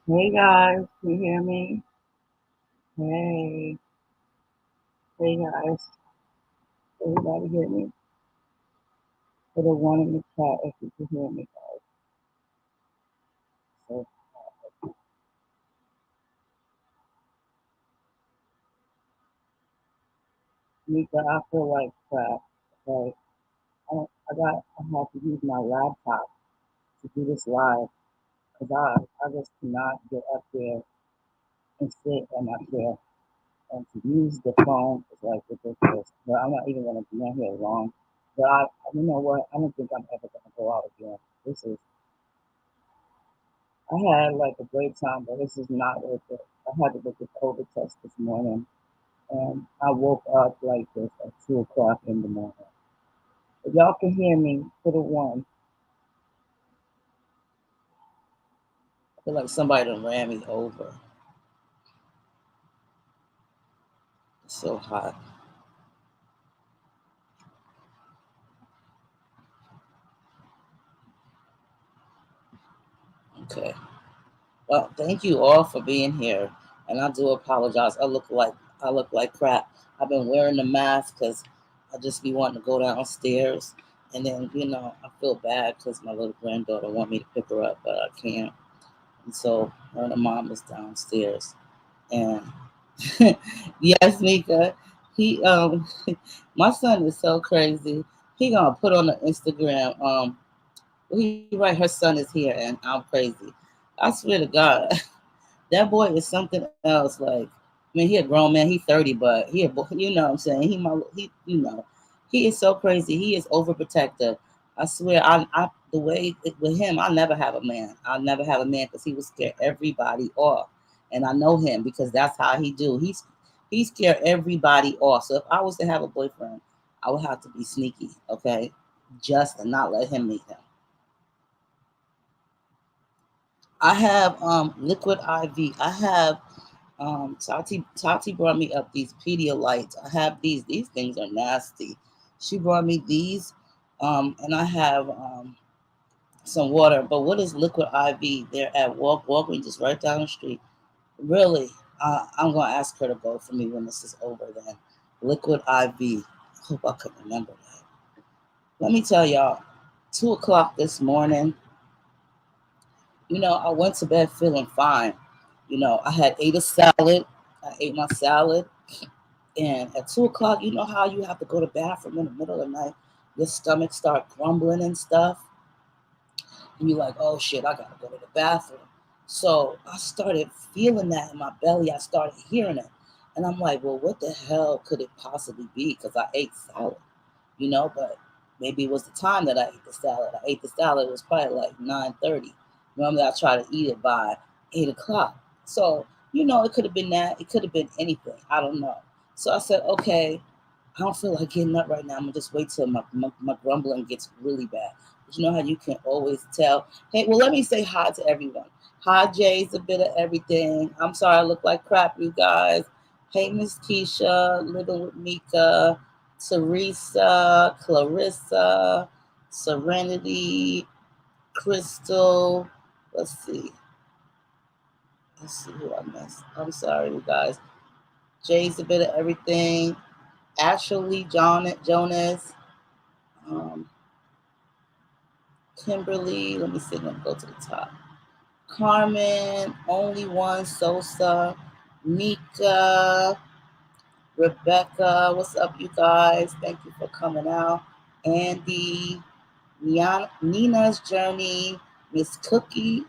Hey guys, can you hear me? Hey, hey guys, everybody hear me? Put a one in the chat if you can hear me, guys. So, Mika, I feel like crap. Okay, I have to use my laptop to do this live because I just cannot get up there and sit on my chair and to use the phone is like ridiculous. But I'm not even gonna be on here long. But you know what? I don't think I'm ever gonna go out again. This is I had like a great time, but this is not worth it. I had to get the COVID test this morning, and I woke up like this at 2 o'clock in the morning. If y'all can hear me, put a one. I feel like somebody done ran me over. It's so hot. Okay. Well, thank you all for being here, and I do apologize. I look like crap. I've been wearing the mask because I just be wanting to go downstairs, and then I feel bad because my little granddaughter want me to pick her up, but I can't. And so her and her mom is downstairs. And yes, Mika, he my son is so crazy. He gonna put on the Instagram, he write her son is here and I'm crazy. I swear to God, that boy is something else. Like, I mean, he a grown man, he 30, but he a boy, you know what I'm saying? He is so crazy. He is overprotective. I swear, the way with him, I never have a man. I'll never have a man because he would scare everybody off. And I know him because that's how he do. He scare everybody off. So if I was to have a boyfriend, I would have to be sneaky, okay? Just to not let him meet him. I have liquid IV. I have Tati brought me up these Pedialytes. I have these. These things are nasty. She brought me these, and I have some water. But what is liquid IV? They're at Walgreens, just right down the street. Really, I'm gonna ask her to go for me when this is over. Then liquid IV. I hope I can remember that. Let me tell y'all, 2 o'clock this morning. I went to bed feeling fine. I had ate a salad. I ate my salad. And at 2 o'clock, you know how you have to go to the bathroom in the middle of the night, your stomach start grumbling and stuff, and you're like, oh shit, I gotta go to the bathroom. So I started feeling that in my belly. I started hearing it, and I'm like, well, what the hell could it possibly be? Because I ate salad, but maybe it was the time that I ate the salad. I ate the salad. It was probably like 9:30. Normally I try to eat it by 8 o'clock. So it could have been that. It could have been anything. I don't know. So I said, okay, I don't feel like getting up right now. I'm gonna just wait till my grumbling gets really bad. But you know how you can always tell. Hey, well, let me say hi to everyone. Hi, Jay's a bit of everything. I'm sorry I look like crap, you guys. Hey, Miss Keisha, living with Mika, Teresa, Clarissa, Serenity, Crystal. Let's see. Let's see who I missed. I'm sorry, you guys. Jay's a bit of everything. Ashley Jonas, um, Kimberly. Let me see. Let me go to the top. Carmen, Only One, Sosa, Mika, Rebecca. What's up, you guys? Thank you for coming out. Andy, Nina's Journey, Miss Cookie,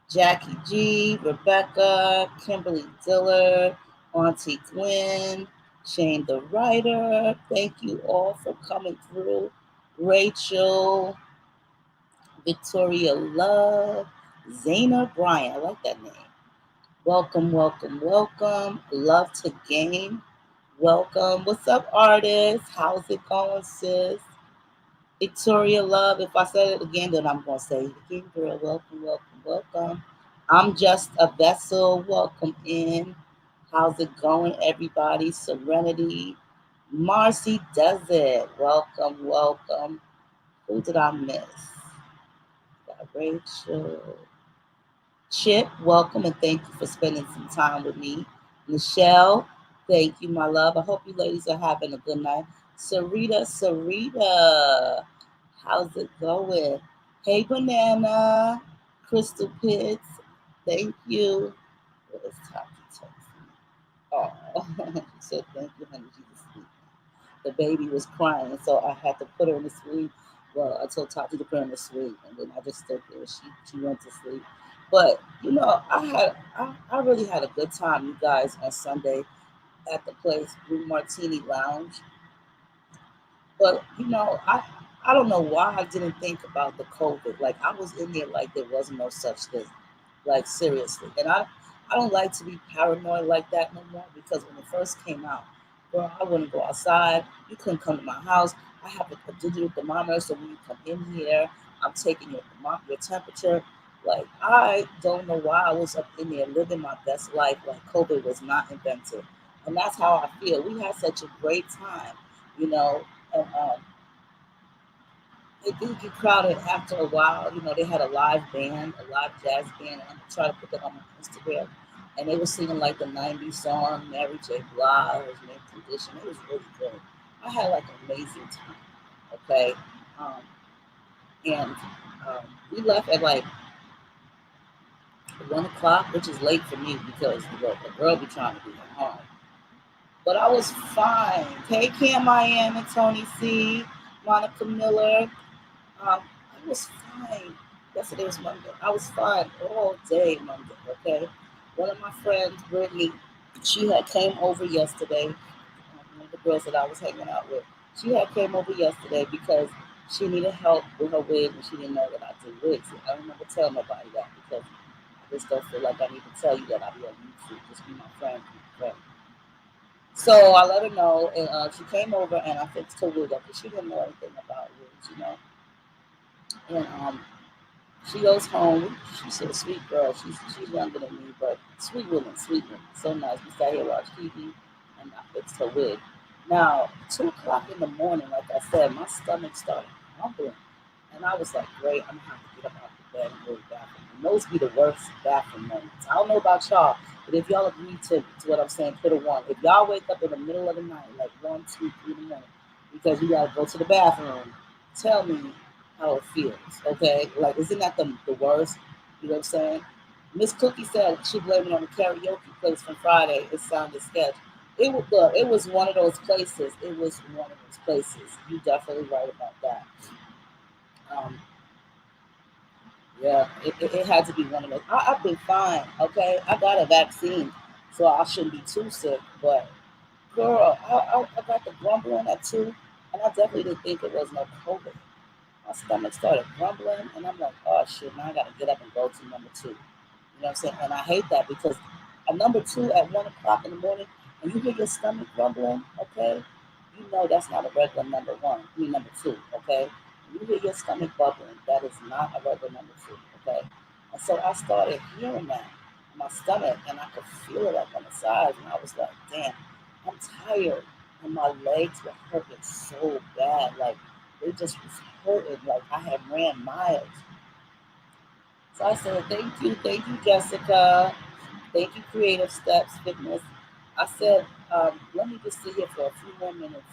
Jackie G, Rebecca, Kimberly Diller, Auntie Gwen, Shane the Writer. Thank you all for coming through. Rachel, Victoria Love, Zaina Bryant. I like that name. Welcome, welcome, welcome. Love to game. Welcome. What's up, artist? How's it going, sis? Victoria Love. If I said it again, then I'm going to say it again, girl. Welcome, welcome, welcome. I'm just a vessel. Welcome in. How's it going, everybody? Serenity. Marcy does it. Welcome, welcome. Who did I miss? Got Rachel. Chip, welcome and thank you for spending some time with me. Michelle, thank you, my love. I hope you ladies are having a good night. Sarita, how's it going? Hey, Banana, Crystal Pitts, thank you. What is Tati texting? Oh, she said, thank you, honey. She's asleep. The baby was crying, so I had to put her in the sleep. Well, I told Tati to put her in the sleep, and then I just stood there. She went to sleep. But I really had a good time, you guys, on Sunday at the place Blue Martini Lounge. But I don't know why I didn't think about the COVID. Like I was in there like there wasn't no such thing. Like seriously. And I don't like to be paranoid like that no more because when it first came out, girl, I wouldn't go outside. You couldn't come to my house. I have a digital thermometer, so when you come in here, I'm taking your temperature. Like I don't know why I was up in there living my best life like COVID was not invented. And that's how I feel. We had such a great time, you know, and it did get crowded after a while. They had a live band, a live jazz band. I'm gonna try to put that on my Instagram. And they were singing like the 90s song, Mary J. Blige, Mint Condition. It was really good. I had like an amazing time. Okay. Um, and we left at like 1 o'clock, which is late for me because the girl be trying to be at home. But I was fine. Hey, Cam, I am, and Tony C, Monica Miller. I was fine. Yesterday was Monday. I was fine all day Monday, okay? One of my friends, Brittany, she had came over yesterday. One of the girls that I was hanging out with. She had came over yesterday because she needed help with her wig and she didn't know that I do wigs. I don't remember telling nobody that because I just don't feel like I need to tell you that I'll be on YouTube. Just be my friend, be my friend. So I let her know, and she came over and I fixed her wig up because she didn't know anything about wigs. And she goes home. She's a sweet girl. She's younger than me, but sweet woman, so nice. We sat here watch TV, and I fixed her wig. Now 2 o'clock in the morning, like I said, my stomach started rumbling, and I was like, great, I'm gonna have to get up out the bed and go to the bathroom. And those be the worst bathroom moments. I don't know about y'all, but if y'all agree to what I'm saying, put a one. If y'all wake up in the middle of the night, like 1, 2, 3 in the morning, because you gotta go to the bathroom, tell me how it feels, okay? Like, isn't that the worst? You know what I'm saying? Miss Cookie said she blamed it on the karaoke place from Friday. It sounded sketch. It was one of those places. It was one of those places. You definitely right about that. Um, yeah, it had to be one of those. I've been fine, okay? I got a vaccine, so I shouldn't be too sick. But girl, I got the grumbling at 2, and I definitely didn't think it was no COVID. My stomach started grumbling, and I'm like, oh shit, now I gotta get up and go to number 2. You know what I'm saying? And I hate that because a number 2 at 1 o'clock in the morning, and you hear your stomach grumbling, okay? You know that's not a regular number 1. I mean number 2, okay? When you hear your stomach bubbling, that is not a regular number 2, okay? And so I started hearing that in my stomach, and I could feel it like on the sides, and I was like, damn, I'm tired, and my legs were hurting so bad, like they just was hurting, like I had ran miles. So I said, thank you, Jessica. Thank you, Creative Steps Fitness. I said, let me just sit here for a few more minutes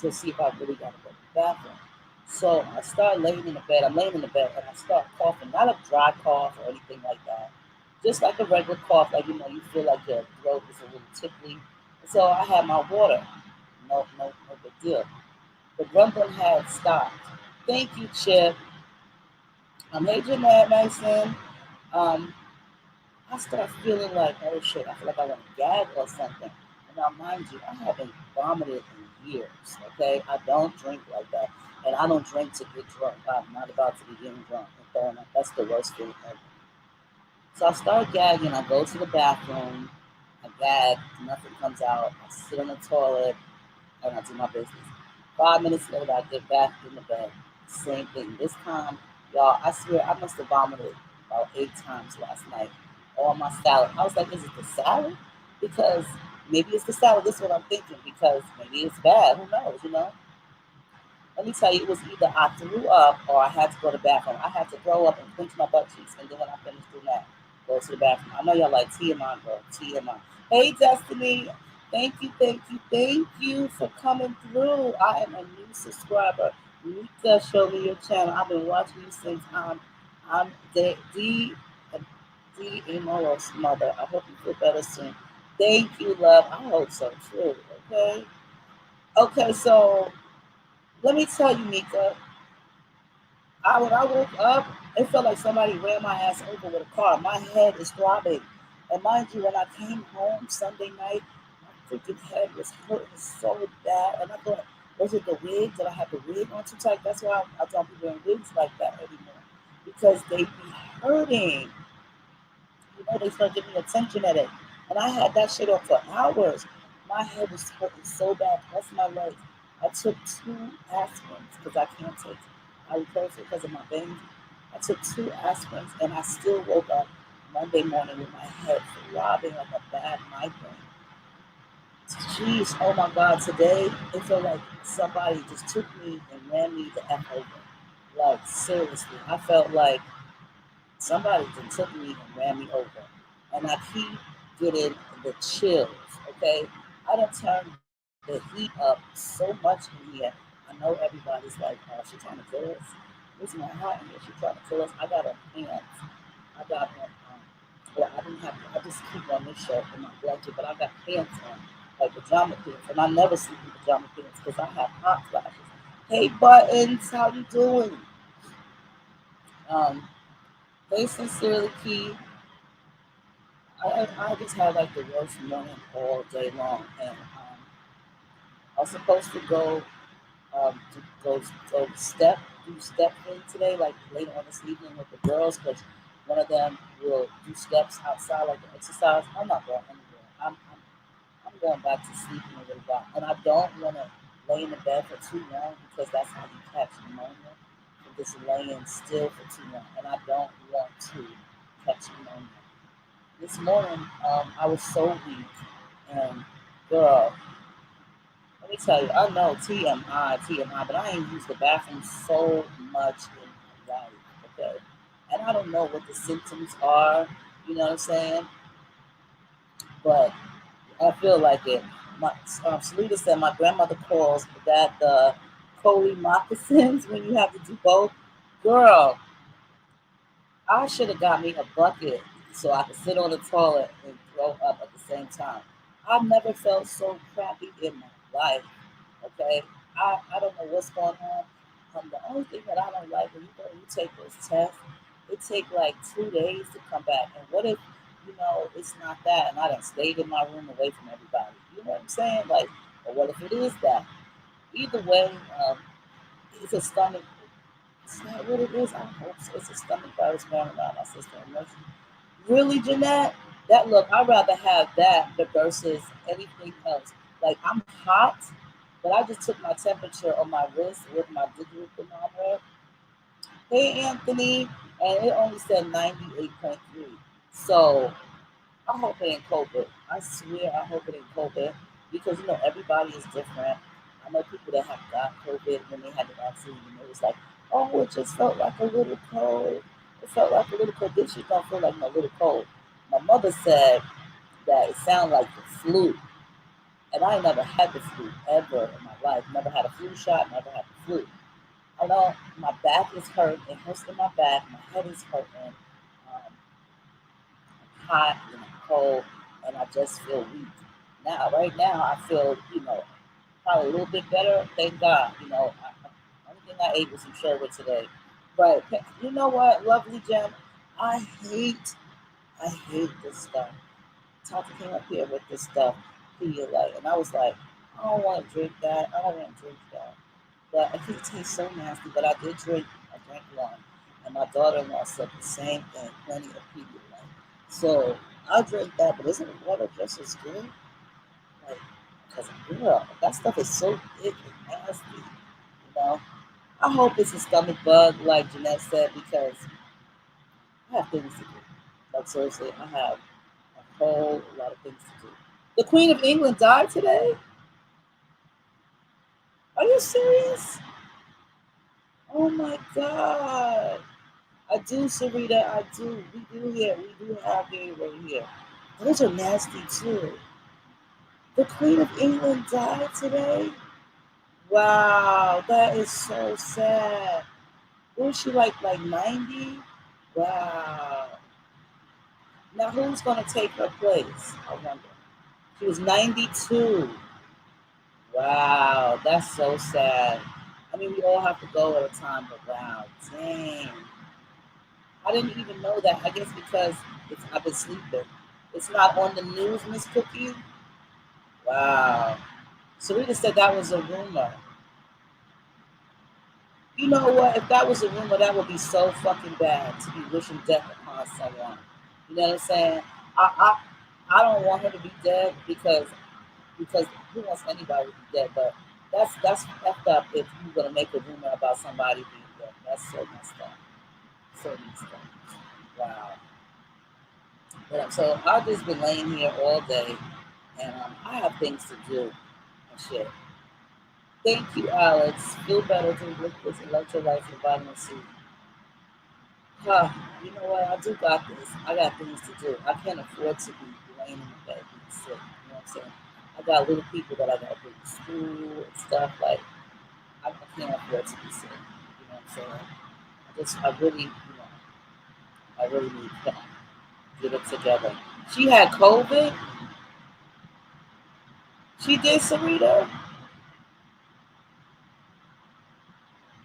to see if I really got to go to the bathroom. So I start laying in the bed. I'm laying in the bed and I start coughing, not a dry cough or anything like that, just like a regular cough, like you feel like your throat is a little tickly. So I had my water. No big deal. The grumbling had stopped. Thank you, Chip. Hey, Jeanette Mason. Um, I start feeling like, oh shit, I feel like I want to gag or something. And now, mind you, I haven't vomited in years, okay? I don't drink like that. And I don't drink to get drunk. I'm not about to be getting drunk and throwing up. That's the worst thing ever. So I start gagging. I go to the bathroom. I gag. Nothing comes out. I sit on the toilet and I do my business. 5 minutes later, I get back in the bed. Same thing. This time, y'all, I swear I must have vomited about 8 times last night on my salad. I was like, is it the salad? Because maybe it's the salad. This is what I'm thinking. Because maybe it's bad. Who knows, Let me tell you, it was either I threw up or I had to go to the bathroom. I had to throw up and clench my butt cheeks, and then when I finished doing that, go to the bathroom. I know y'all like TMI, bro. TMI. Hey, Destiny. Thank you for coming through. I am a new subscriber. Mika, show me your channel. I've been watching you since I'm D Amoro's mother. I hope you feel better soon. Thank you, love. I hope so too. Okay. Okay, so let me tell you, Mika. When I woke up, it felt like somebody ran my ass over with a car. My head is throbbing. And mind you, when I came home Sunday night, my freaking head was hurting so bad. And I thought, was it the wig? Did I have the wig on too tight? That's why I don't be wearing wigs like that anymore. Because they be hurting. You know, they start giving me attention at it. And I had that shit on for hours. My head was hurting so bad, plus my legs. I took 2 aspirins because I can't take ibuprofen because of my veins. I took 2 aspirins and I still woke up Monday morning with my head throbbing like a bad migraine. Jeez, oh my God, today it felt like somebody just took me and ran me the F over. Like, seriously, I felt like somebody just took me and ran me over. And I keep getting the chills, okay? I done turned the heat up so much in here. I know everybody's like, oh, she's trying to kill us. It's not hot in here. She's trying to kill us. I got on pants. I got on, well, I didn't have, I just keep on this shirt in my blanket, but I got pants on, like pajama pants. And I never sleep in pajama pants because I have hot flashes. Hey, Buttons, how you doing? They sincerely key. I just had like the worst morning all day long, and I was supposed to go do step thing today, like later on this evening with the girls, because one of them will do steps outside, like an exercise. I'm not going anywhere. I'm going back to sleep in a little while, and I don't want to lay in the bed for too long because that's how you catch pneumonia. From just laying still for too long, and I don't want to catch pneumonia. This morning, I was so weak, and girl, let me tell you, I know TMI, but I ain't used the bathroom so much in my life, okay? And I don't know what the symptoms are, you know what I'm saying? But I feel like it. My Salita said my grandmother calls that the Coley moccasins when you have to do both. Girl, I should have got me a bucket so I could sit on the toilet and throw up at the same time. I've never felt so crappy in my life. Okay, I don't know what's going on. The only thing that I don't like when you take those tests, it take like 2 days to come back. And what if it's not that, and I done stayed in my room away from everybody? You know what I'm saying? Like, or what if it is that? Either way, it's a stomach. It's not what it is. I hope so. It's a stomach virus going around my system. Really, Jeanette? That look, I'd rather have that versus anything else. Like, I'm hot, but I just took my temperature on my wrist with my digital thermometer. Hey, Anthony. And it only said 98.3. So I hope it ain't COVID. I swear I hope it ain't COVID. Because, everybody is different. I know people that have got COVID when they had the vaccine, and it was like, oh, it just felt like a little cold. It felt like a little cold. This shit don't feel like no little cold. My mother said that it sounded like the flu. And I never had the flu ever in my life. Never had a flu shot, never had the flu. I know my back is hurt. It hurts in my back. My head is hurting. I'm hot and I'm cold, and I just feel weak. Now, right now, I feel, probably a little bit better. Thank God. Only thing I ate was some sherbet today. But you know what, lovely Jen? I hate this stuff. Tata came up here with this stuff, Pedialyte, and I was like, I don't want to drink that. I don't want to drink that. But I think it tastes so nasty. But I did drink. I drank one, and my daughter-in-law said the same thing. Plenty of Pedialyte. So I drink that, but isn't water just as good? Like, because girl, that stuff is so thick and nasty. I hope it's a stomach bug, like Jeanette said, because I have things to do. Like, seriously, I have a whole lot of things to do. The Queen of England died today? Are you serious? Oh my God. I do, Sarita. I do. We do have it right here. Those are nasty too. The Queen of England died today. Wow, that is so sad. What was she like 90? Wow. Now who's gonna take her place? I wonder. She was 92. Wow, that's so sad. I mean, we all have to go at a time, but wow, dang. I didn't even know that. I guess because I've been sleeping. It's not on the news, Miss Cookie. Wow. Sarita said that was a rumor. You know what? If that was a rumor, that would be so fucking bad to be wishing death upon someone. You know what I'm saying? I don't want her to be dead because who wants anybody to be dead? But that's effed up if you're gonna make a rumor about somebody being dead. That's so messed up. So messed up. Wow. But so I've just been laying here all day, and I have things to do and shit. Thank you, Alex. Feel better to look this electrolytes and vitamin C. Huh, you know what? I do got this. I got things to do. I can't afford to be laying in the bed being sick. You know what I'm saying? I got little people that I got to bring to school and stuff. Like, I can't afford to be sick. You know what I'm saying? I really need to get it together. She had COVID. She did, Sarita.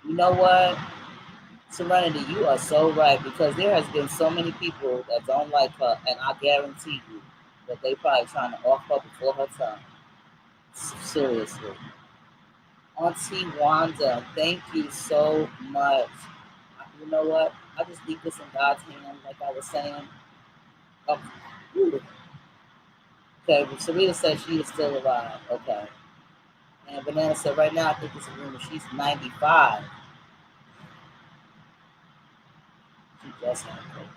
You know what? Serenity, you are so right because there has been so many people that don't like her, and I guarantee you that they probably trying to off her before her time. Seriously. Auntie Wanda, thank you so much. You know what? I just leave this in God's hand, like I was saying. Um, okay, but Sarita said she is still alive. Okay. And Banana said right now I think it's a rumor. She's 95. She just had COVID.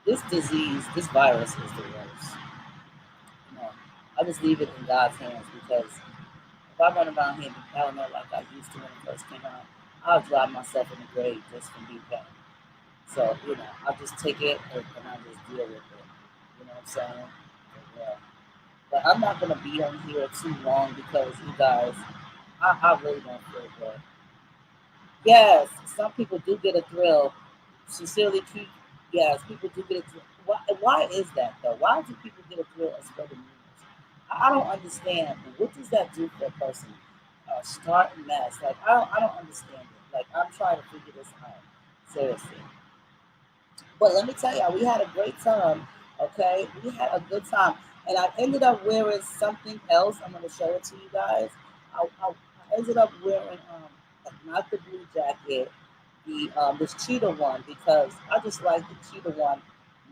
This disease, this virus is the worst. You know, I just leave it in God's hands because if I run around here and be paranoid like I used to when it first came out, I'll drive myself in the grave just from being paranoid. So, I'll just take it and I'll just deal with it. You know what I'm saying? Yeah. But I'm not going to be on here too long because you guys, I really don't feel good. Yes, some people do get a thrill. Sincerely, keep, yes, people do get a thrill. Why is that though? Why do people get a thrill of spreading rumors? I don't understand. What does that do for a person? Start a mess. Like I don't understand it. Like I'm trying to figure this out. Seriously. But let me tell y'all, we had a great time. Okay, we had a good time, and I ended up wearing something else. I'm gonna show it to you guys. I ended up wearing not the blue jacket, the this cheetah one because I just like the cheetah one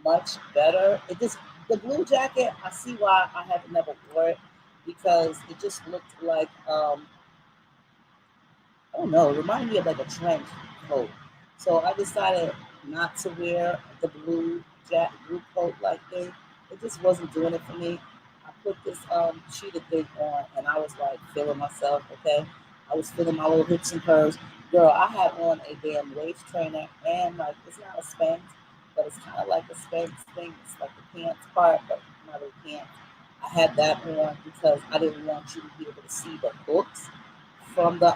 much better. It just the blue jacket. I see why I have never wore it because it just looked like I don't know, it reminded me of like a trench coat. So I decided not to wear the blue coat like thing. It just wasn't doing it for me. I put this cheetah thing on and I was like feeling myself, okay? I was feeling my little hips and curves. Girl, I had on a damn waist trainer and like it's not a Spanx, but it's kind of like a Spanx thing. It's like the pants part, but not really pants. I had that on because I didn't want you to be able to see the hooks from the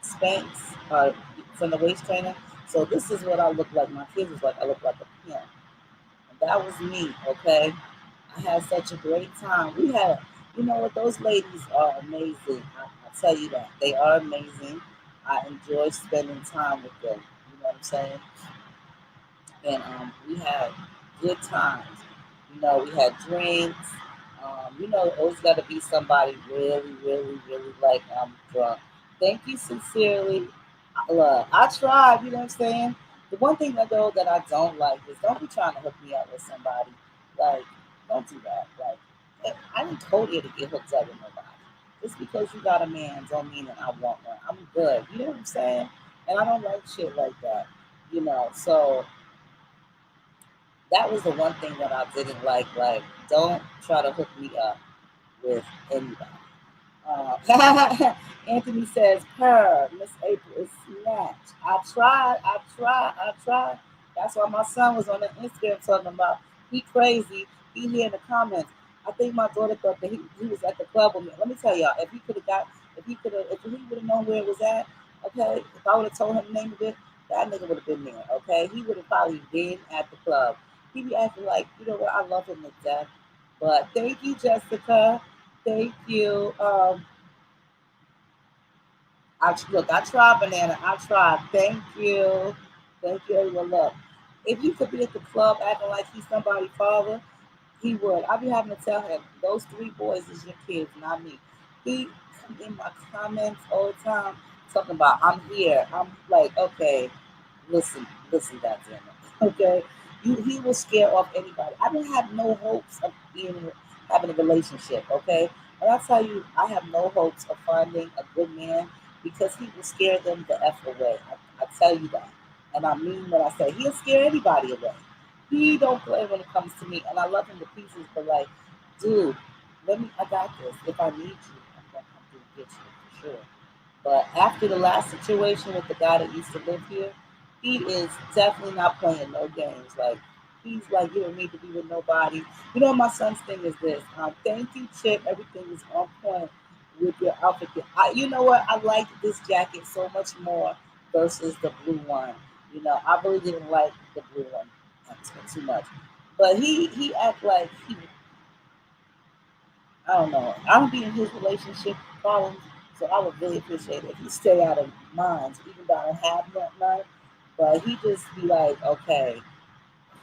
Spanx from the waist trainer. So this is what I look like. My kids was like, I look like a pimp. And that was me, okay? I had such a great time. You know what, those ladies are amazing. I tell you that. They are amazing. I enjoy spending time with them. You know what I'm saying? And we had good times. We had drinks. Always got to be somebody really, really, really like drunk. Thank you sincerely. I tried. You know what I'm saying? The one thing though that I don't like is don't be trying to hook me up with somebody. Like, don't do that. Like, I didn't code here to get hooked up with nobody. Just because you got a man don't mean that I want one. I'm good. You know what I'm saying? And I don't like shit like that. So that was the one thing that I didn't like. Like, don't try to hook me up with anybody. Anthony says, "Per Miss April is snatched. I tried. That's why my son was on the Instagram talking about he crazy. He here in the comments. I think my daughter thought that he was at the club with me. Let me tell y'all, if he would have known where it was at, okay, if I would have told him the name of it, that nigga would have been there, okay? He would have probably been at the club. He be acting like, you know what, I love him to death. But thank you, Jessica. Thank you. I tried, banana. I tried. Thank you, everyone. Look, if he could be at the club acting like he's somebody's father, he would. I be having to tell him those three boys is your kids, not me. He come in my comments all the time talking about I'm here. I'm like, okay, listen, goddamn it. Okay, he will scare off anybody. I don't have no hopes of having a relationship. Okay, and I tell you, I have no hopes of finding a good man because he will scare them the f away. I tell you that, and I mean what I say. He'll scare anybody away. He don't play when it comes to me, and I love him to pieces. But like, dude, I got this. If I need you, I'm gonna come through and get you for sure. But after the last situation with the guy that used to live here, he is definitely not playing no games. Like he's like, you don't need to be with nobody. You know, my son's thing is this. Thank you, Chip. Everything is on point with your outfit. You know what? I like this jacket so much more versus the blue one. You know, I really didn't like the blue one too much. But he act like I don't know. I don't be in his relationship problems, so I would really appreciate it if he stay out of mine, even though I don't have none. But he just be like, okay,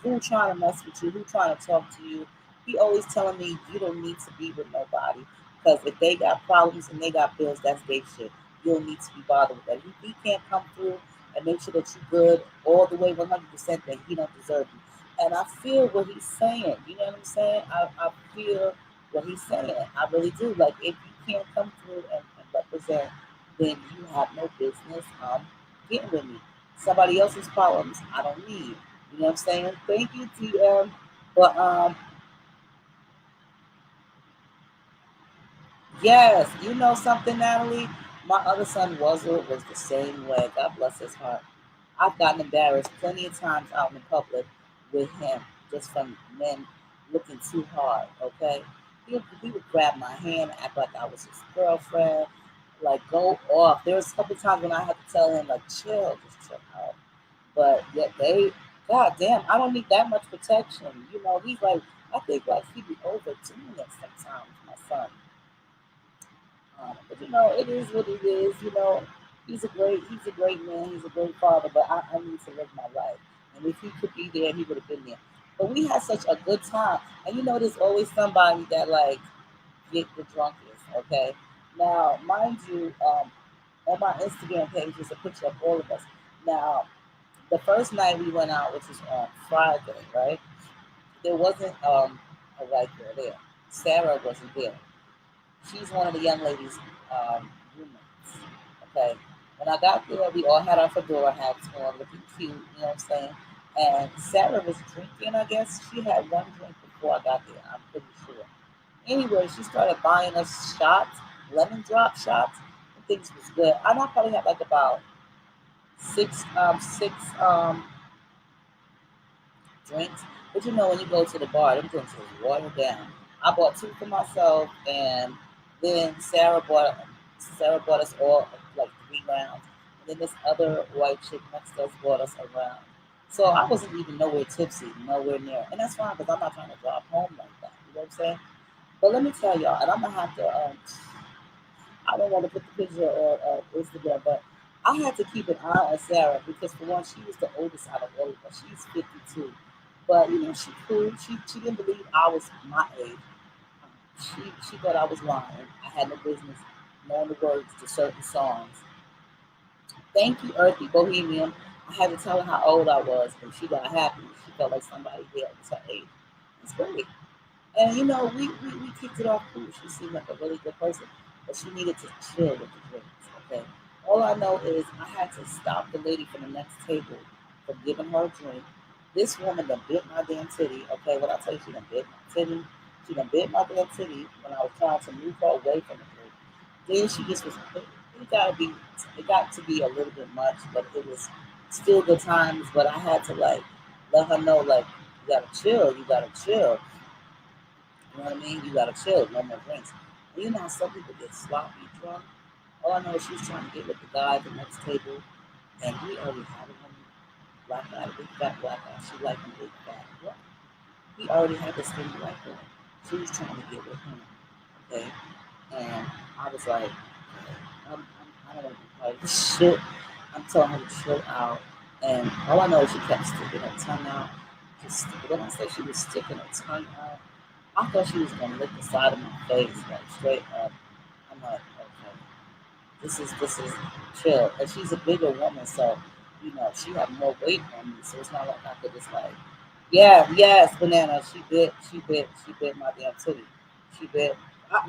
who trying to mess with you? Who trying to talk to you? He always telling me you don't need to be with nobody because if they got problems and they got bills, that's their shit. You don't need to be bothered with that. If he can't come through and make sure that you're good all the way 100%, then he don't deserve you. And I feel what he's saying. You know what I'm saying? I feel what he's saying. I really do. Like if you can't come through and represent, then you have no business getting with me. Somebody else's problems I don't need. You know what I'm saying? Thank you, TM. But yes, you know something, Natalie? My other son Wuzzle was the same way. God bless his heart. I've gotten embarrassed plenty of times out in public with him, just from men looking too hard, okay? He would grab my hand, act like I was his girlfriend, like go off. There was a couple times when I had to tell him, like, chill, just chill out. But yet god damn, I don't need that much protection. You know, he's like, I think like he be overdoing it sometimes, my son. But you know, it is what it is. You know, he's a great man. He's a great father. But I need to live my life. And if he could be there, he would have been there. But we had such a good time. And you know, there's always somebody that like get the drunkest. Okay. Now, mind you, on my Instagram page is a picture of all of us. Now, the first night we went out, which was on Friday, right? There wasn't a white girl there. Sarah wasn't there. She's one of the young ladies' roommates. Okay. When I got there, we all had our fedora hats on, looking cute, you know what I'm saying? And Sarah was drinking, I guess. She had one drink before I got there, I'm pretty sure. Anyway, she started buying us shots, lemon drop shots, and things was good. I probably had like about six drinks. But you know, when you go to the bar, them drinks is watered down. I bought two for myself, and then Sarah bought us all like 3 rounds. And then this other white chick next to us bought us a round. So I wasn't even nowhere tipsy, nowhere near. And that's fine because I'm not trying to drive home like that. You know what I'm saying? But let me tell y'all, and I'm gonna have to. I don't want to put the picture on Instagram, but I had to keep an eye on Sarah because for one, she was the oldest out of all of us. She's 52. But you know, she cool. She didn't believe I was my age. She thought I was lying. I had no business knowing the words to certain songs. Thank you, Earthy Bohemian. I had to tell her how old I was, and she got happy. She felt like somebody there was her age. It's great. And you know, we kicked it off cool. She seemed like a really good person, but she needed to chill with the drinks. Okay. All I know is I had to stop the lady from the next table from giving her a drink. This woman done bit my damn titty. Okay, when I tell you she done bit my titty, she done bit my damn titty when I was trying to move her away from the drink. then she just was. It got to be a little bit much, but it was still good times. But I had to like let her know, like, you gotta chill. You gotta chill. You know what I mean? You gotta chill. No more drinks. And you know how some people get sloppy drunk. All I know is she was trying to get with the guy at the next table, and he already had a woman, black guy, big fat black guy. She liked him big fat. What? He already had the skinny black girl. She was trying to get with him. Okay, and I was like, I don't want to be part of this shit. I'm telling her to chill out. And all I know is she kept sticking her tongue out. When I say she was sticking her tongue out, I thought she was going to lick the side of my face, like straight up. I'm like, okay, this is chill. And she's a bigger woman, so, you know, she had more weight on me. So it's not like I could just like, yeah, yes, banana. She bit my damn titty. She bit.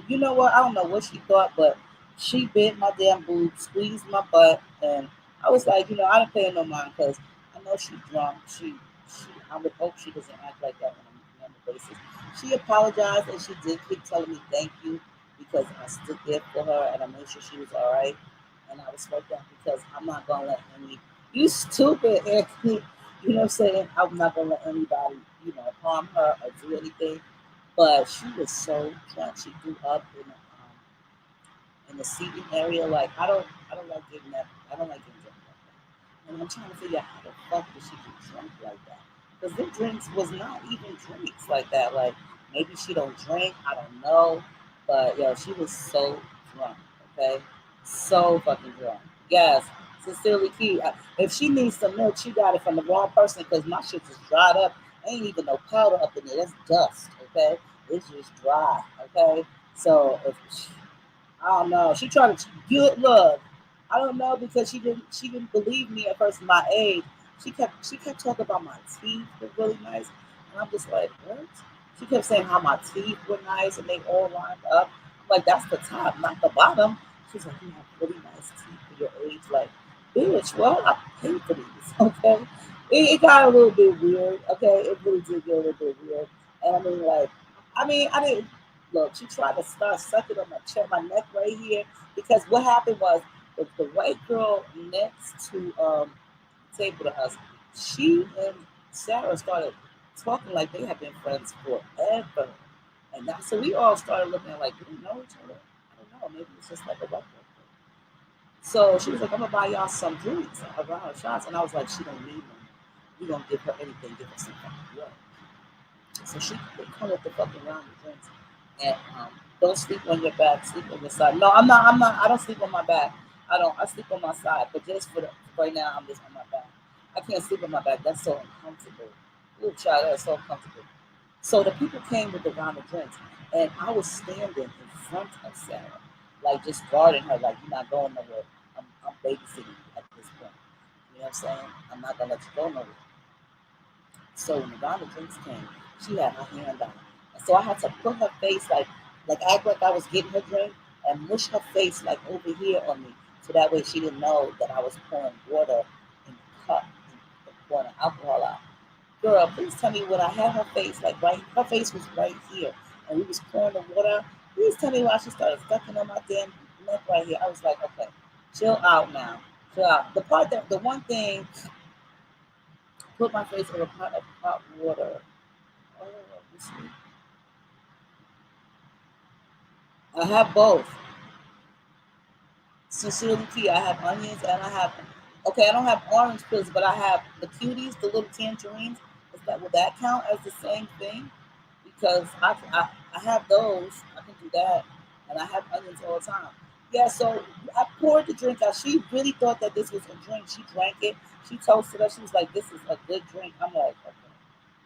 You know what? I don't know what she thought, but she bit my damn boob, squeezed my butt, and I was like, you know, I didn't pay no mind because I know she's drunk. I would hope she doesn't act like that on a normal basis. She apologized and she did keep telling me thank you because I stood there for her and I made sure she was all right. And I respect that because I'm not gonna let you stupid Anthony, you know what I'm saying? I'm not gonna let anybody, you know, harm her or do anything. But she was so drunk. She threw up in the seating area. Like I don't like getting that. I don't like getting drunk like that. And I'm trying to figure out how the fuck did she get drunk like that? Because them drinks was not even drinks like that. Like maybe she don't drink. I don't know. But yo, she was so drunk. Okay, so fucking drunk. Yes, sincerely, Key. If she needs some milk, she got it from the wrong person because my shit just dried up. Ain't even no powder up in there. That's dust. Okay, it's just dry. Okay, so if I don't know. She tried to good look. I don't know because she didn't believe me at first my age. She kept talking about my teeth were really nice. And I'm just like, what? She kept saying how my teeth were nice and they all lined up. I'm like, that's the top, not the bottom. She's like, you have really nice teeth for your age. Like, bitch, well, I paid for these, okay? It got a little bit weird, okay? It really did get a little bit weird. And I didn't look, she tried to start sucking on my chest, my neck right here, because what happened was the white girl next to the table to us, she and Sarah started talking like they had been friends forever. And that, so we all started looking like, do we know each other? I don't know, maybe it's just like a white girl thing. So she was like, I'm gonna buy y'all some drinks, a round of shots. And I was like, she don't need them. We don't give her anything, give her some fucking blood. So she would come with the fucking round of drinks. And don't sleep on your back, sleep on your side. No, I'm not, I don't sleep on my back. I sleep on my side. But just for right now, I'm just on my back. I can't sleep on my back. That's so uncomfortable. Ooh, child, that's so uncomfortable. So the people came with the round of drinks. And I was standing in front of Sarah, like just guarding her, like you're not going nowhere. I'm babysitting you at this point. You know what I'm saying? I'm not gonna let you go nowhere. So when the round of drinks came, she had her hand out. And so I had to put her face like act like I was getting her drink and mush her face like over here on me. So that way she didn't know that I was pouring water in the cup and pouring alcohol out. Girl, please tell me when I had her face, like right, her face was right here. And we was pouring the water. Please tell me why she started sucking on my damn neck right here. I was like, okay, chill out now. Chill out. The one thing, put my face in a pot of hot water. Oh, let's see. I have both. Sincerely Key, I have onions and I have, okay, I don't have orange pills, but I have the cuties, the little tangerines. Will that count as the same thing? Because I have those. I can do that. And I have onions all the time. Yeah, so I poured the drink out. She really thought that this was a drink. She drank it. She toasted us. She was like, this is a good drink. I'm like, okay.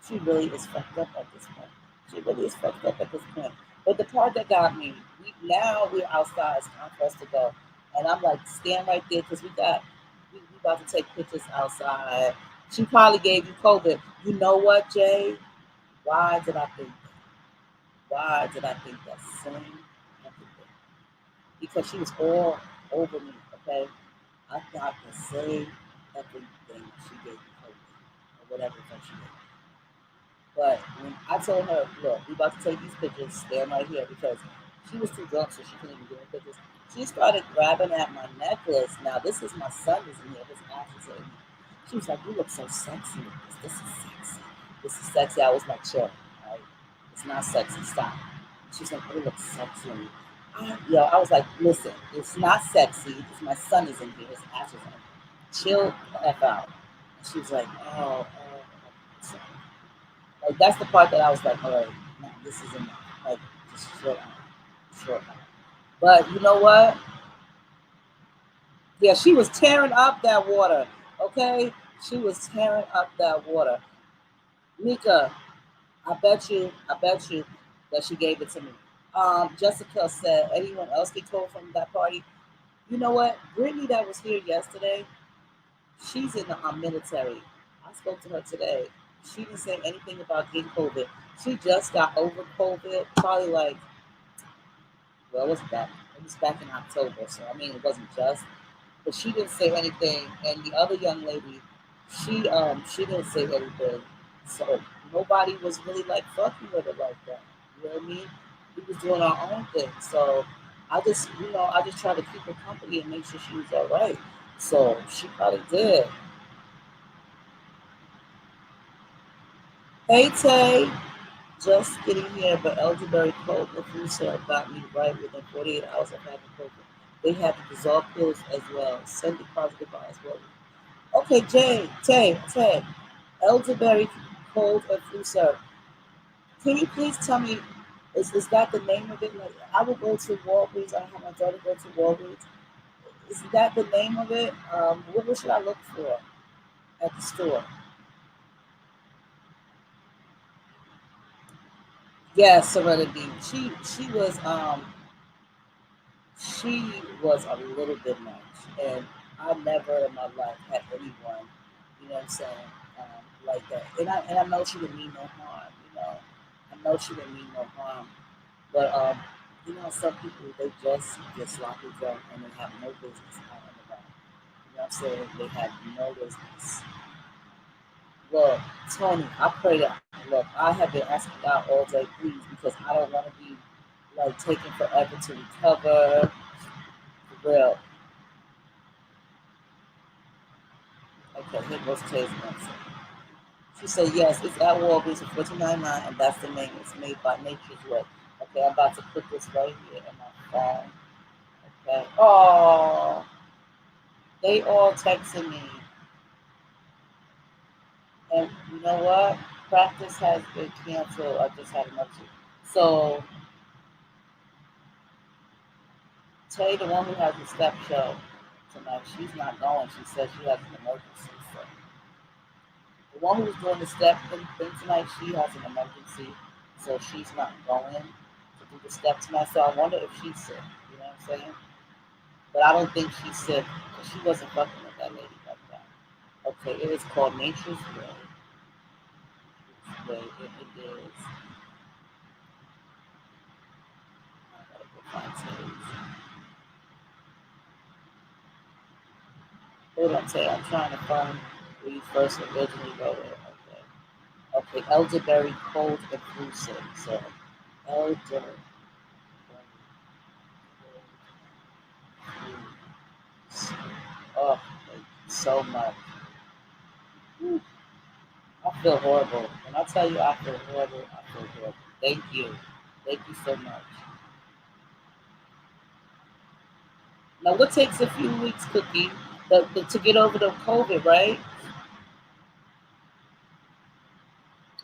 She really is fucked up at this point. She really is fucked up at this point. But the part that got me, now we're outside. It's time for us to go. And I'm like, stand right there because we about to take pictures outside. She probably gave you COVID. You know what, Jay? Why did I think that? Why did I think that same fucking thing? Because she was all over me, okay? I thought the same fucking thing she gave me COVID or whatever the fuck she gave me. But when I told her, look, we about to take these pictures, stand right here because She was too drunk, so she couldn't even get in pictures. She started grabbing at my necklace. Now, this is my son is in here. His ass is in here. She was like, you look so sexy with this. This is sexy. This is sexy. I was like, chill. Right? It's not sexy. Stop. She's like, oh, it looks sexy on you. I was like, listen, it's not sexy. It's my son is in here. His ass is in here. Chill the F out. And she was like, oh. Like, that's the part that I was like, all right, no, this is enough. Like, just chill out. Chill out. But you know what? Yeah, she was tearing up that water. Okay? She was tearing up that water. Mika, I bet you that she gave it to me. Jessica said, anyone else get told from that party? You know what? Brittany that was here yesterday, she's in the military. I spoke to her today. She didn't say anything about getting COVID. She just got over COVID, probably like, well, it was back. It was back in October, so I mean, it wasn't just. But she didn't say anything, and the other young lady, she didn't say anything. So nobody was really like fucking with her like that. You know what I mean? We was doing our own thing. So I just tried to keep her company and make sure she was all right. So she probably did. Hey Tay, just getting here, but elderberry cold and food sale got me right within 48 hours of having COVID. They have the dissolved pills as well. Send the positive by as well. Okay, Tay, elderberry cold and flu syrup. Can you please tell me, is that the name of it? Like, I will go to Walgreens. I have my daughter go to Walgreens. Is that the name of it? What should I look for at the store? Yes, Serenity. She was a little bit much, and I never in my life had anyone, you know what I'm saying, like that. And I know she didn't mean no harm, you know. I know she didn't mean no harm, but some people they just get sloppy drunk and they have no business out on the ground. You know what I'm saying? They have no business. Look, Tony, I pray that. Look, I have been asking God all day, please, because I don't want to be like taking forever to recover. For real. Okay, here goes Tay's answer. She said, yes, it's at Walgreens for $14.99, and that's the name. It's made by Nature's Way. Okay, I'm about to put this right here in my phone. Okay. Oh, they all texting me. And you know what? Practice has been canceled. I just had enough to. So, Tay, the one who has the step show tonight, she's not going. She said she has an emergency. So, the one who's doing the step thing tonight, she has an emergency. So, she's not going to do the step tonight. So, I wonder if she's sick. You know what I'm saying? But I don't think she's sick because she wasn't fucking with that lady like that. Okay, it is called Nature's Way. It is. I gotta go find Tay's. Hold on, Tay. I'm trying to find where you first originally wrote it. Okay. Okay, elderberry cold and flu sick. So, elderberry cold flu sick. Oh, thank you so much. Whew. I feel horrible. When I tell you I feel horrible, I feel horrible. Thank you. Thank you so much. Now, what takes a few weeks, Cookie, to get over the COVID, right?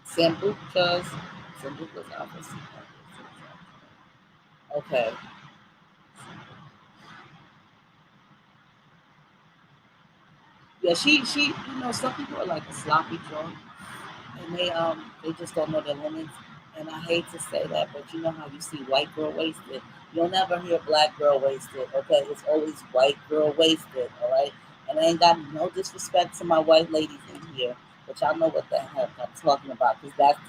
Sambuca's office. Okay. Yeah, she, some people are like a sloppy drunk, and they just don't know their limits. And I hate to say that, but you know how you see white girl wasted. You'll never hear black girl wasted. Okay, it's always white girl wasted. All right, and I ain't got no disrespect to my white ladies in here, but y'all know what the heck I'm talking about because that's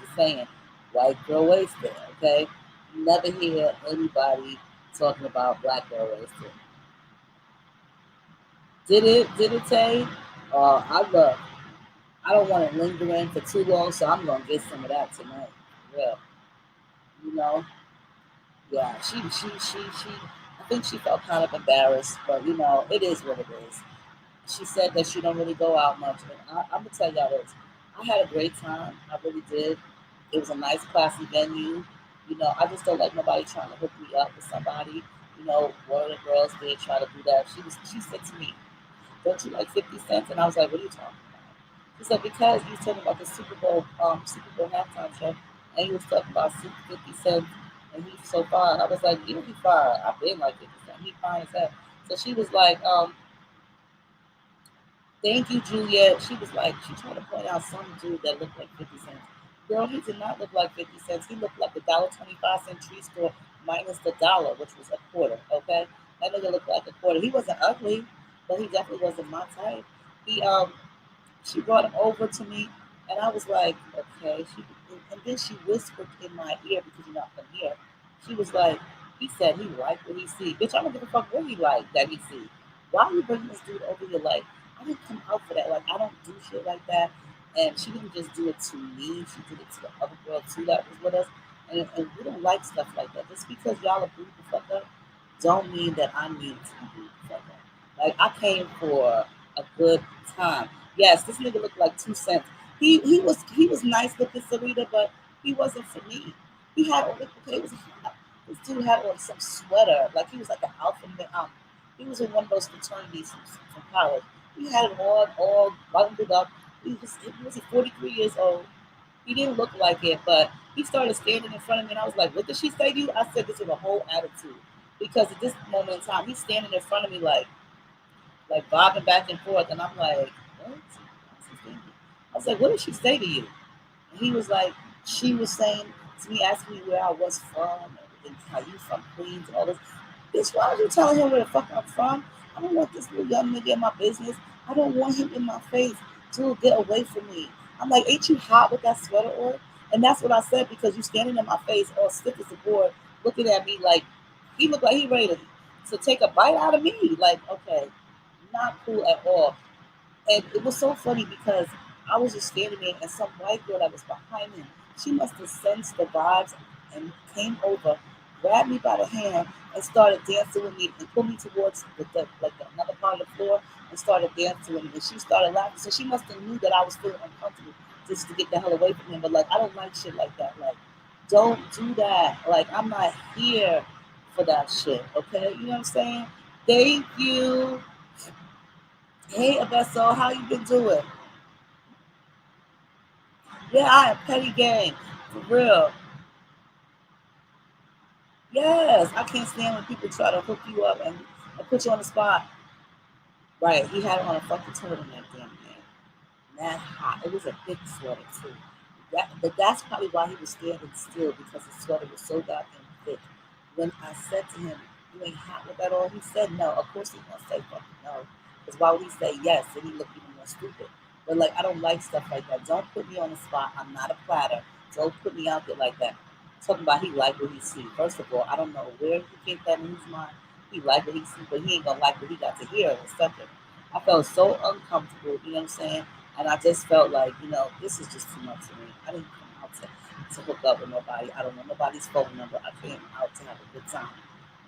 the saying, white girl wasted. Okay, you never hear anybody talking about black girl wasted. Did it say? I look. I don't want to linger in for too long, so I'm gonna get some of that tonight. Yeah, you know. Yeah, I think she felt kind of embarrassed, but you know, it is what it is. She said that she don't really go out much, and I'm gonna tell y'all this. I had a great time. I really did. It was a nice, classy venue. You know, I just don't like nobody trying to hook me up with somebody. You know, one of the girls did try to do that. She said to me, "Don't you like 50 cents?" And I was like, "What are you talking about?" She said, "Because you was talking about the Super Bowl halftime show, and he was talking about 50 cents, and he's so fine." I was like, "You know, he's fine. I've been like 50 cents. He fine as hell." So she was like, "Thank you, Juliet." She was like, she tried to point out some dude that looked like 50 cents. Girl, he did not look like 50 cents. He looked like the $1.25 tree store minus the dollar, which was a quarter. Okay, that nigga looked like a quarter. He wasn't ugly, but he definitely wasn't my type. He She brought him over to me, and I was like, okay. And then she whispered in my ear because you're not from here. She was like, he said he liked what he see. Bitch, I don't give a fuck what he liked that he see. Why are you bringing this dude over here? Like, I didn't come out for that. Like, I don't do shit like that. And she didn't just do it to me. She did it to the other girl too that was with us. And we don't like stuff like that. Just because y'all are booed the fuck up, don't mean that I need to be booed the fuck up. Like, I came for a good time. Yes, this nigga looked like 2 cents. He was nice looking, Sarita, but he wasn't for me. He had on okay, it was hot. This dude had on some sweater, like he was like an alpha male. He was in one of those fraternities from college. He had it on, all bundled up. He was 43 years old. He didn't look like it, but he started standing in front of me, and I was like, "What did she say to you?" I said, "This is a whole attitude," because at this moment in time, he's standing in front of me like bobbing back and forth, and I'm like, "What?" I was like, "What did she say to you?" And he was like, she was saying to me, asking me where I was from and how you from Queens and all this. Bitch, why are you telling him where the fuck I'm from? I don't want this little young nigga in my business. I don't want him in my face. Dude, get away from me. I'm like, ain't you hot with that sweater on? And that's what I said because you standing in my face all stiff as a board, looking at me like he looked like he ready to take a bite out of me. Like, okay, not cool at all. And it was so funny because I was just standing there and some white girl that was behind him, she must have sensed the vibes and came over, grabbed me by the hand and started dancing with me and pulled me towards another part of the floor and started dancing with me. And she started laughing. So she must have knew that I was feeling uncomfortable just to get the hell away from him. But like I don't like shit like that. Like, don't do that. Like I'm not here for that shit. Okay? You know what I'm saying? Thank you. Hey, Abesso, how you been doing? Yeah, I am petty gang. For real. Yes, I can't stand when people try to hook you up and put you on the spot. Right, he had on a fucking turtleneck, damn man. That hot. It was a big sweater too. But that's probably why he was standing still because his sweater was so goddamn thick. When I said to him, "You ain't hot with that on," he said no. Of course he's gonna say fucking no. Because why would he say yes? And he looked even more stupid. But like I don't like stuff like that. Don't put me on the spot. I'm not a platter. Don't put me out there like that. Talking about he liked what he see. First of all, I don't know where he came that in his mind. He liked what he see, but he ain't gonna like what he got to hear in a second. I felt so uncomfortable, you know what I'm saying? And I just felt like, this is just too much for me. I didn't come out to hook up with nobody. I don't know nobody's phone number. I came out to have a good time.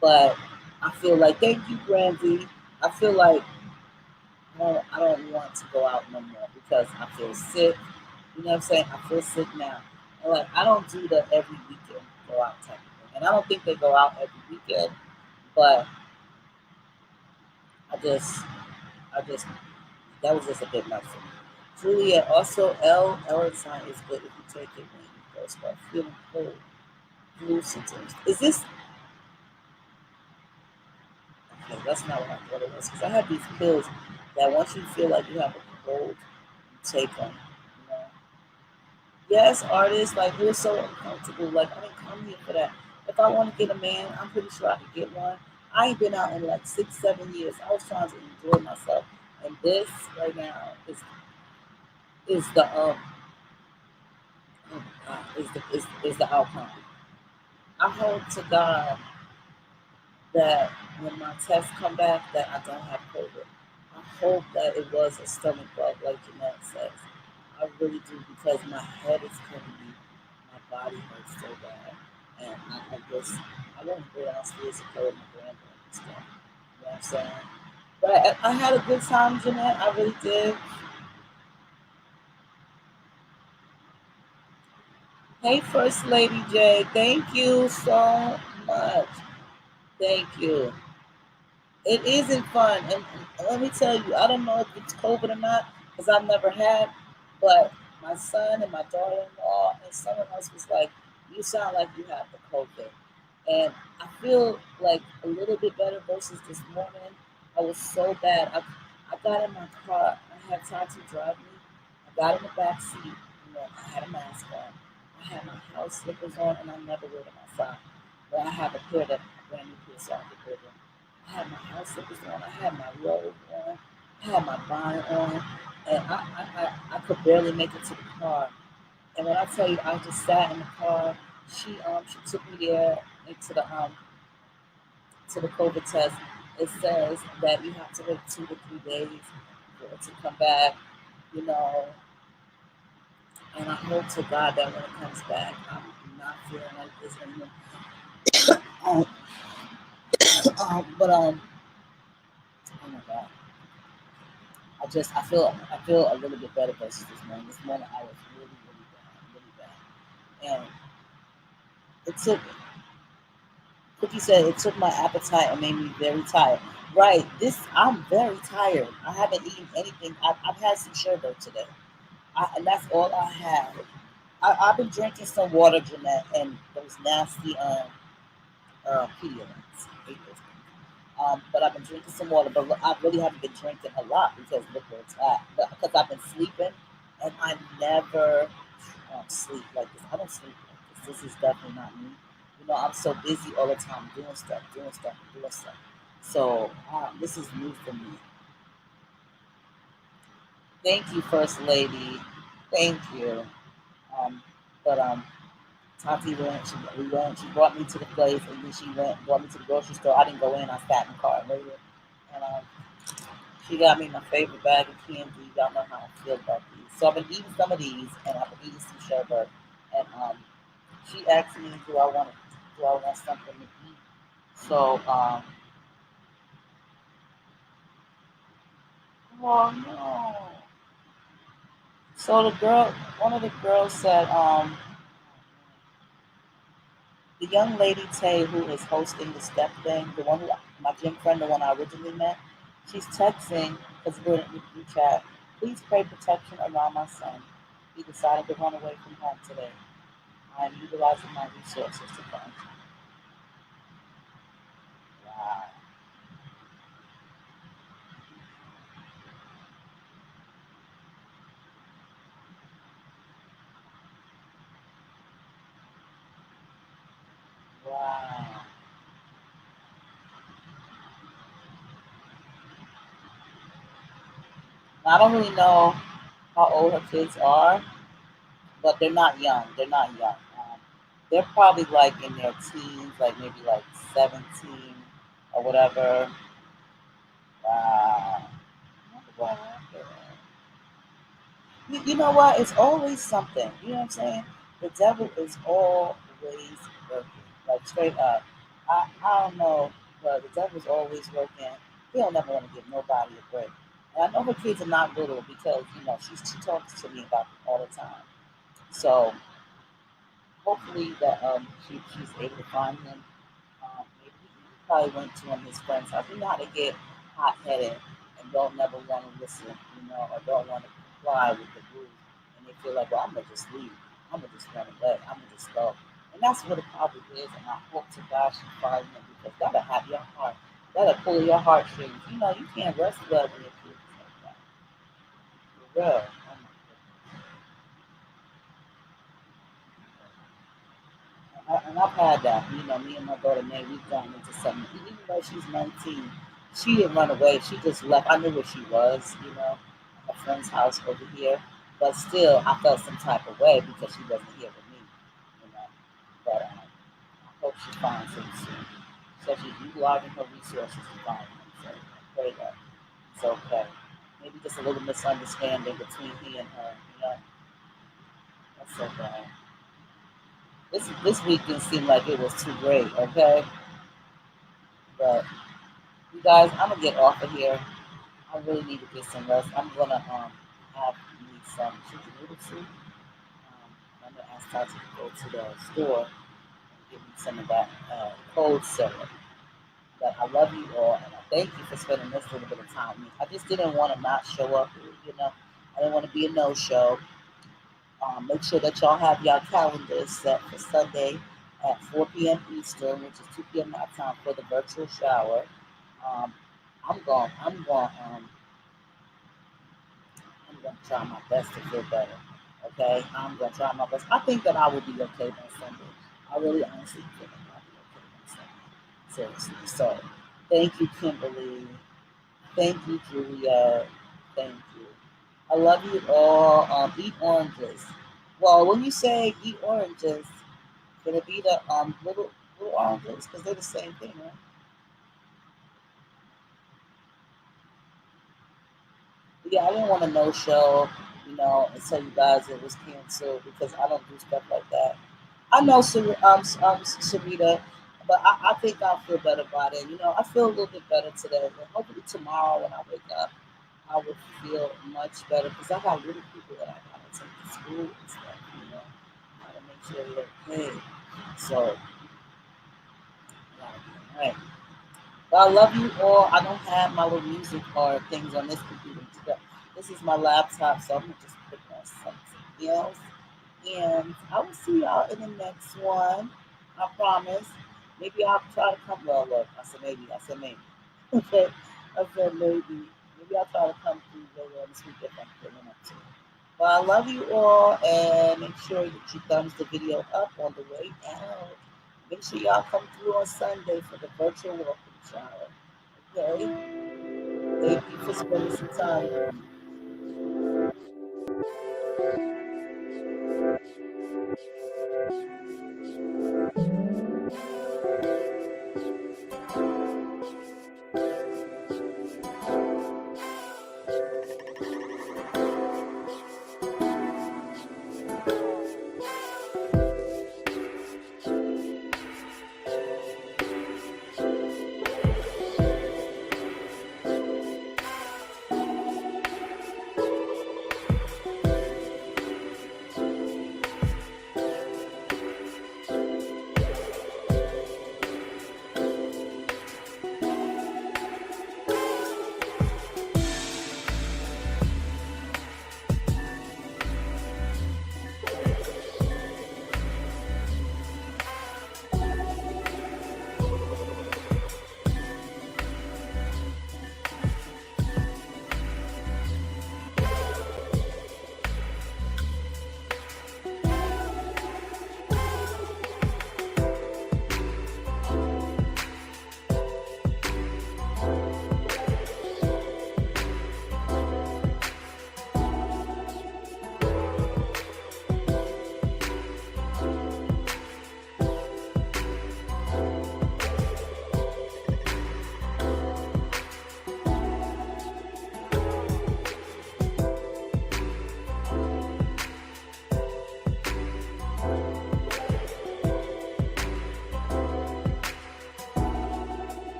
But I feel like, thank you, Brandy. I feel like I don't want to go out no more because I feel sick. You know what I'm saying? I feel sick now. And like I don't do the every weekend go out type of thing. And I don't think they go out every weekend, but I just that was just a bit much for me. Julia, also L sign is good if you take it when you first start feeling cold. Flu symptoms. Is this okay? That's not what I thought it was. Because I have these pills that once you feel like you have a cold, you take them. You know? Yes, artists, like we're so uncomfortable. Like I didn't come here for that. If I want to get a man, I'm pretty sure I could get one. I ain't been out in like 6, 7 years. I was trying to enjoy myself, and this right now is the is the outcome. I hope to God that when my tests come back that I don't have COVID. I hope that it was a stomach bug like Jeanette says. I really do because my head is killing me. My body hurts so bad. And I guess I want to go downstairs and play with my granddaughter and stuff. You know what I'm saying? But I had a good time, Jeanette. I really did. Hey, First Lady J. Thank you so much. Thank you. It isn't fun. And let me tell you, I don't know if it's COVID or not, because I never had, but my son and my daughter-in-law and someone else was like, you sound like you have the COVID. And I feel like a little bit better versus this morning. I was so bad. I got in my car. I had time to drive me. I got in the back seat. You know, I had a mask on. I had my house slippers on, and I never wear them outside. Well, I have a pair that brand new pair, so I could wear them. I had my house slippers on. I had my robe on. I had my bonnet on, and I could barely make it to the car. And when I tell you, I just sat in the car. She took me there into the to the COVID test. It says that you have to wait 2 to 3 days for it to come back. You know, and I hope to God that when it comes back, I'm not feeling like this anymore. Um, but oh my God. I feel a little bit better versus this morning. This morning I was really bad. And it took Cookie said it took my appetite and made me very tired. Right. I'm very tired. I haven't eaten anything. I've had some sherbet today. And that's all I have. I've been drinking some water, Jeanette, and those nasty Pedialytes. I hate those things. But I've been drinking some water, but I really haven't been drinking a lot because look where it's at. Because I've been sleeping, and I never sleep like this. I don't sleep like this. This is definitely not me. You know, I'm so busy all the time doing stuff. So this is new for me. Thank you, First Lady. Thank you. But Tati we went. She brought me to the place, and then brought me to the grocery store. I didn't go in. I sat in the car and waited. And she got me my favorite bag of candy. Y'all know how I feel about these. So I've been eating some of these, and I've been eating some sherbet. And she asked me, do I want something to eat? So oh no. So one of the girls said, the young lady Tay who is hosting the step thing, the one who my gym friend, the one I originally met, she's texting because we're in the group chat. Please pray protection around my son. He decided to run away from home today. I am utilizing my resources to find him. Wow. Wow. Now, I don't really know how old her kids are, but they're not young. They're not young. They're probably like in their teens, like maybe like 17 or whatever. Wow. Wow. You know what? It's always something. You know what I'm saying? The devil is always working. Like straight up. I don't know, but the devil's always working. He don't never want to give nobody a break. And I know her kids are not little because, you know, she talks to me about them all the time. So hopefully that she's able to find him. Maybe he probably went to one of his friends' house. You know how they get hot headed and don't never want to listen, you know, or don't want to comply with the rules, and they feel like, well, I'm gonna just leave. I'm gonna just run away. I'm gonna just go. And that's what it probably is. And I hope to God she finds him because that'll have your heart. That'll pull your heartstrings. You know, you can't rest well when your kids like that. For real. Oh my and I've had that. You know, me and my daughter May, we've gotten into something. Even though she's 19, she didn't run away. She just left. I knew where she was, you know, at her friend's house over here. But still, I felt some type of way because she wasn't here with me, you know. But I hope she finds him soon. So she's utilizing her resources to find him. So I pray that it's okay. Maybe just a little misunderstanding between he and her, you know. That's okay. This week didn't seem like it was too great, okay? But you guys, I'm gonna get off of here. I really need to get some rest. I'm gonna have me some chicken noodle soup. I'm gonna ask Tati to go to the store and give me some of that cold syrup. But I love you all, and I thank you for spending this little bit of time with me. I just didn't want to not show up, you know. I didn't want to be a no-show. Make sure that y'all have y'all calendars set for Sunday at 4 p.m. Eastern, which is 2 p.m. my time for the virtual shower. Um, I'm going to try my best to feel better. Okay, I'm going to try my best. I think that I will be okay by Sunday. I really honestly feel like I'll be okay by Sunday. Seriously. So, thank you, Kimberly. Thank you, Julia. Thank you. I love you all. Eat oranges. Well, when you say eat oranges, can it be the little oranges? Because they're the same thing, right? But yeah, I didn't want to no show, and tell you guys it was canceled because I don't do stuff like that. I know, Sarita, but I think I'll feel better about it. I feel a little bit better today. And hopefully tomorrow when I wake up, I will feel much better because I got little people that I gotta take to school and stuff. Gotta make sure they're okay. So, yeah, all right. But I love you all. I don't have my little music or things on this computer. This is my laptop, so I'm gonna just put on something else. And I will see y'all in the next one. I promise. Maybe I'll try to come. Well, look, I said maybe. I said maybe. Okay. I said maybe. Maybe I'll try to come through later on this week if I'm feeling up to it. Well, I love you all, and make sure that you thumbs the video up on the way out. Make sure y'all come through on Sunday for the virtual welcome shower. Okay? Thank you for spending some time.